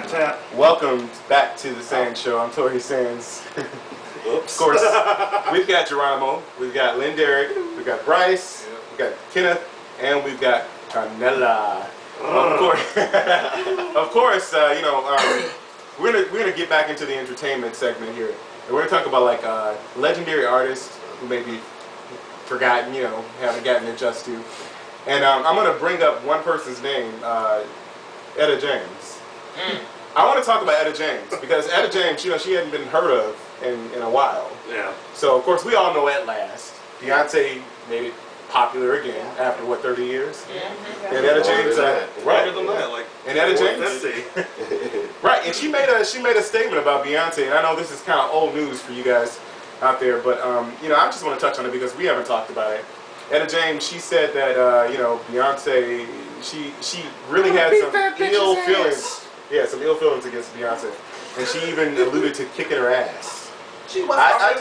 Tap tap. Welcome back to the Sanz Show. I'm Torre Sanz. Oops. Of course, we've got Geronimo, we've got Lynn Derrick, we've got Bryce, we've got Kenneth, and we've got Carnella. Of course, we're gonna get back into the entertainment segment here, and we're gonna talk about like legendary artists who may be forgotten, haven't gotten their just due. And I'm gonna bring up one person's name, Etta James. I want to talk about Etta James because Etta James, she hadn't been heard of in a while. Yeah. So of course we all know at last, Beyonce made it popular again after what, 30 years? And Etta James, right? And Etta James, right? And she made a statement about Beyonce, and I know this is kind of old news for you guys out there, but I just want to touch on it because we haven't talked about it. Etta James, she said that Beyonce, she really had some ill feelings. Yeah, some ill feelings against Beyonce, and she even alluded to kicking her ass. She was. I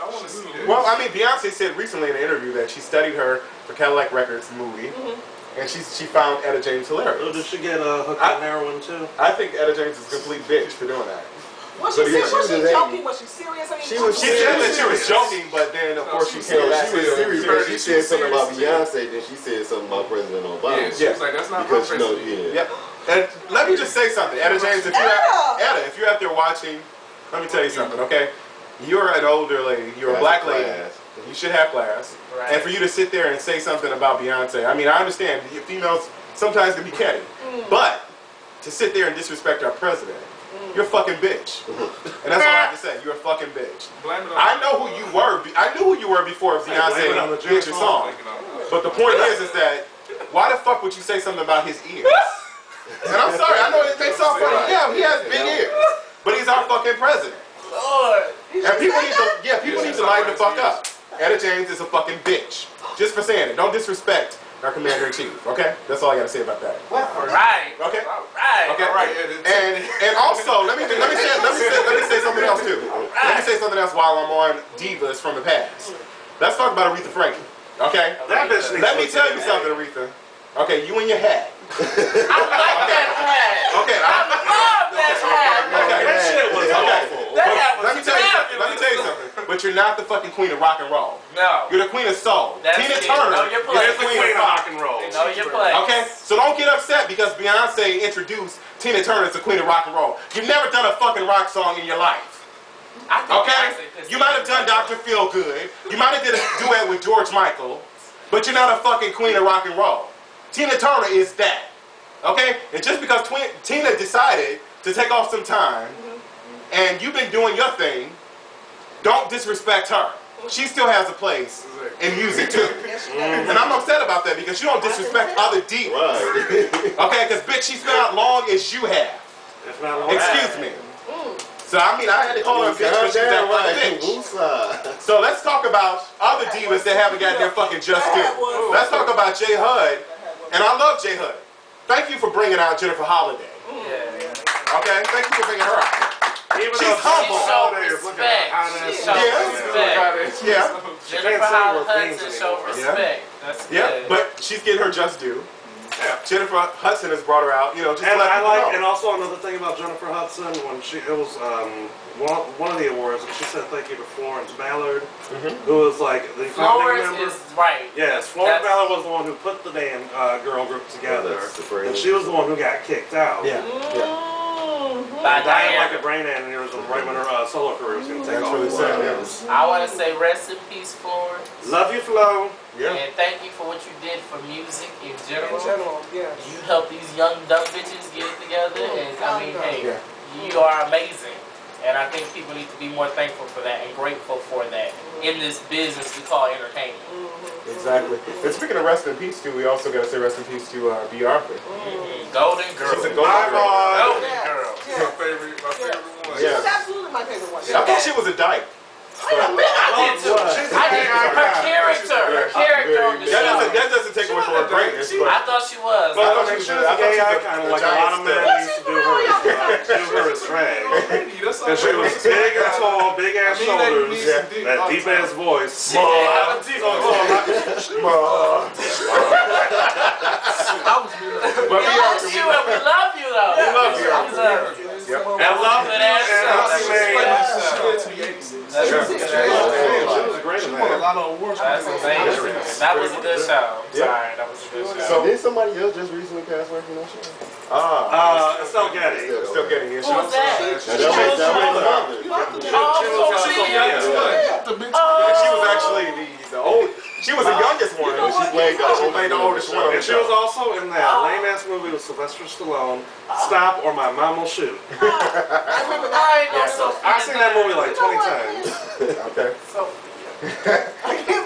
want to see that. Well, I mean, Beyonce said recently in an interview that she studied her for Cadillac Records movie, and she found Etta James hilarious. Oh, did she get hooked on heroin too? I think Etta James is a complete bitch for doing that. Was she joking? Was she serious? I mean, she said that she was joking, but then of course she came back. She was serious, but she said something about Beyonce, then she said something about President Obama. Yeah, she was like, that's not my president. Yep. And let me just say something, Etta James, if you're out there watching, let me tell you something, okay? You're an older lady, you're a black lady, you should have class, and for you to sit there and say something about Beyonce, I mean, I understand, females sometimes can be catty, but to sit there and disrespect our president, you're a fucking bitch. And that's all I have to say, you're a fucking bitch. I know who you were, I knew who you were before Beyonce did your song, but the point is that, why the fuck would you say something about his ears? And I'm sorry, I know it may sound funny. Yeah, he has big ears, but he's our fucking president. Lord. And people need to lighten the fuck up. Etta James is a fucking bitch, just for saying it. Don't disrespect our commander in chief. Okay, that's all I gotta say about that. Right. Okay. Right. Okay. And also, let me say something else too. Let me say something else while I'm on divas from the past. Let's talk about Aretha Franklin. Okay. Let me tell you something, Aretha. Okay, you and your hat. I like that hat. Okay. I love that hat. That shit was awful. Let me tell you something. But you're not the fucking queen of rock and roll. No. You're the queen of soul. Tina Turner is the queen of rock and roll. Know your place. Okay? So don't get upset because Beyonce introduced Tina Turner as the queen of rock and roll. You've never done a fucking rock song in your life. Okay? You might have done Dr. Feelgood. You might have did a duet with George Michael. But you're not a fucking queen of rock and roll. Tina Turner is that. Okay? And just because Tina decided to take off some time and you've been doing your thing, don't disrespect her. She still has a place in music too. And I'm upset about that because you don't disrespect other divas. Okay? Because bitch, she's not long as you have. Excuse me. So I mean, I had to call her a bitch because she's that fucking bitch. So let's talk about other divas that haven't gotten their fucking just due. Let's talk about J Hud. And I love J Hud. Thank you for bringing out Jennifer Holiday. Okay? Thank you for bringing her out. She's humble. Yeah. Jennifer Hudson showed respect. That's good. But she's getting her just due. Jennifer Hudson has brought her out, just to let people know. And also another thing about Jennifer Hudson, when it was one of the awards, she said thank you to Florence Ballard, who was like the founding member. Yes, Florence Ballard was the one who put the damn girl group together, and she was the one who got kicked out. Died like a brain aneurysm right when her solo career was going to take off. Really sad, I want to say rest in peace, Florence. Love you, Flo. And thank you for what you did for music in general. You helped these young dumb bitches get it together, and I mean, hey, you are amazing. And I think people need to be more thankful for that and grateful for that in this business we call entertainment. Exactly. And speaking of rest in peace too, we also got to say rest in peace to B. Arthur. Golden girl. She's a golden girl. Golden girl. My favorite one. She was absolutely my favorite one. I thought she was a dyke. I did too. Her character on the show. That doesn't take away from her greatness. I thought she was. But she was a gay icon, like a lot of men used to do her as drag. And she was big and tall, big ass shoulders, that deep ass voice. We love you and we love you though. We love you. That was a good show. Sorry, that was a good show. So did somebody else just recently pass away from that show? Still getting. Still getting his Who was that? She was actually the old. She was the youngest one. She played the oldest one. And she was also in that lame ass movie with Sylvester Stallone, Stop or My Mom Will Shoot. I remember that. I've seen that movie like 20 times. Okay.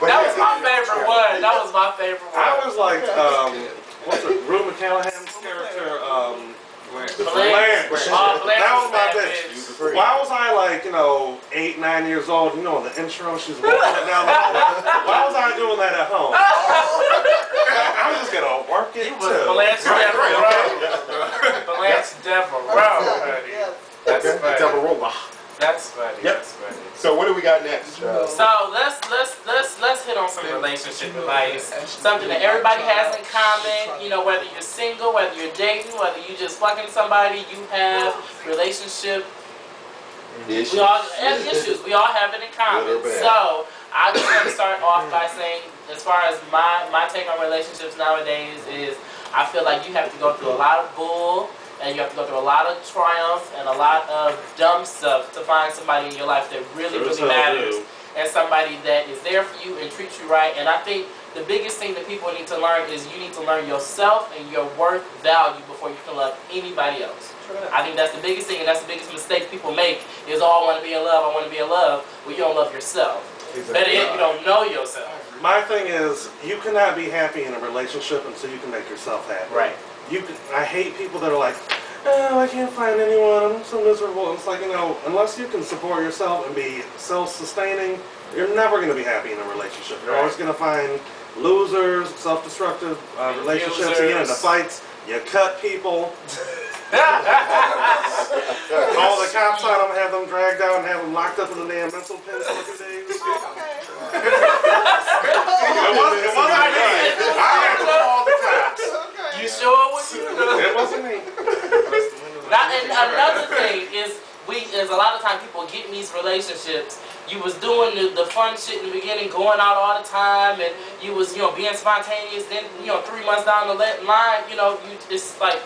That was my favorite one. That was my favorite one. I was like, what's it? Rue McCallaghan's character, Blanche. Blanche. That was my bitch. Why was I like, 8, 9 years old? You know, in the intro, she's walking it down the hall. Why was I doing that at home? I'm just gonna work it too. Blanche Devereaux. Blanche Devereaux, honey. That's funny. Devereaux. That's funny. Yep. That's funny. So what do we got next? So let's hit on some relationship advice. Something that everybody has in common. Whether you're single, whether you're dating, whether you just fucking somebody, you have relationship issues. We all have issues. We all have it in common. So I just want to start off by saying, as far as my take on relationships nowadays is, I feel like you have to go through a lot of bull. And you have to go through a lot of triumphs and a lot of dumb stuff to find somebody in your life that really, really matters. And somebody that is there for you and treats you right. And I think the biggest thing that people need to learn is you need to learn yourself and your worth value before you can love anybody else. I think that's the biggest thing, and that's the biggest mistake people make is, I want to be in love, I want to be in love. Well, you don't love yourself. Exactly. Better yet, you don't know yourself. My thing is, you cannot be happy in a relationship until you can make yourself happy. Right. I hate people that are like, oh, I can't find anyone, I'm so miserable. It's like, unless you can support yourself and be self-sustaining, you're never going to be happy in a relationship. You're always going to find losers, self-destructive relationships, you get into fights, you cut people. Call the cops on them, have them dragged out, and have them locked up in the damn mental pen for a few days. It wasn't me. I had to call the cops. You sure it was you? It wasn't me. And another thing is, a lot of times people get in these relationships. You was doing the fun shit in the beginning, going out all the time, and you was being spontaneous. Then 3 months down the line, it's like.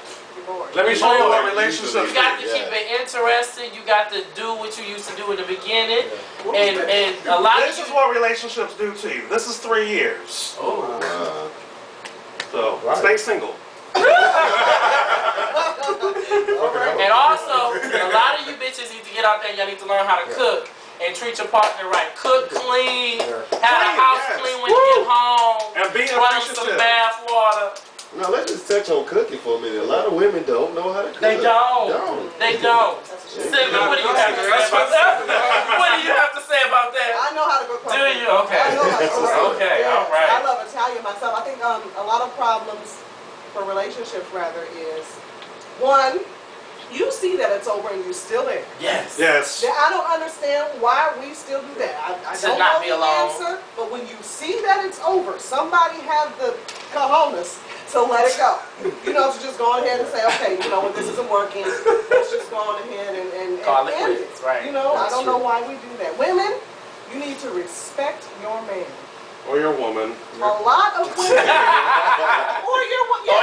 Let me show you what relationships. You got to keep it interesting. You got to do what you used to do in the beginning, and a lot. This is what relationships do to you. This is 3 years. Oh. So stay single. And also, a lot of you bitches need to get out there and y'all need to learn how to cook and treat your partner right. Cook clean, have the house clean when you get home, and be run some bath water. Now let's just touch on cooking for a minute. A lot of women don't know how to cook. They don't. They don't. Simon, what do you have to say about that? What do you have to say about that? I know how to cook. Do you? Okay. I know how to cook. Okay, all right. I love Italian myself. I think a lot of problems for relationships is, one, you see that it's over and you're still there. Yes. Yes. I don't understand why we still do that. I don't know the answer, but when you see that it's over, somebody have the cojones to let it go. To just go ahead and say, okay, when this isn't working, let's just go on ahead and end it. Right. I don't know why we do that. Women, you need to respect your man. Or your woman. A lot of women. or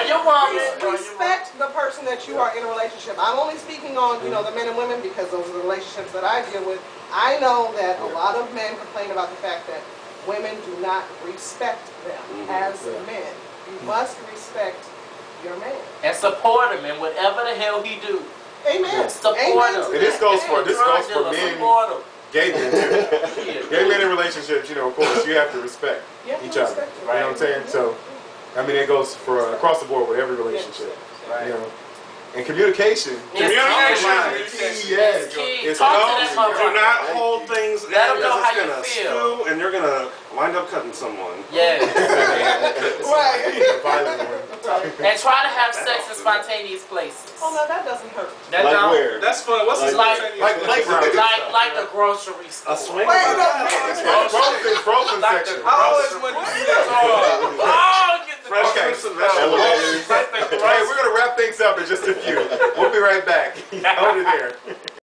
your woman. Respect the person that you are in a relationship. I'm only speaking on, the men and women because those are the relationships that I deal with. I know that a lot of men complain about the fact that women do not respect them as men. You must respect your man. And support him in whatever the hell he do. Amen. Support him. And this goes for men. Gay men too. Gay men in relationships, of course, you have to respect each other. You know what I'm saying? So, it goes for across the board with every relationship. Right. And communication. Yes. Key. Do not hold things in because it's going to stew and you're going to wind up cutting someone. Yes. Right. And try to have sex in spontaneous places. Oh no, that doesn't hurt. That like don't. where? That's fun. What's his Like the grocery store. A swing? Frozen section. I always wanted to see that. Get the Fresh fruits and vegetables. Hey, we're going to wrap things up in just a few. We'll be right back. Hold it there.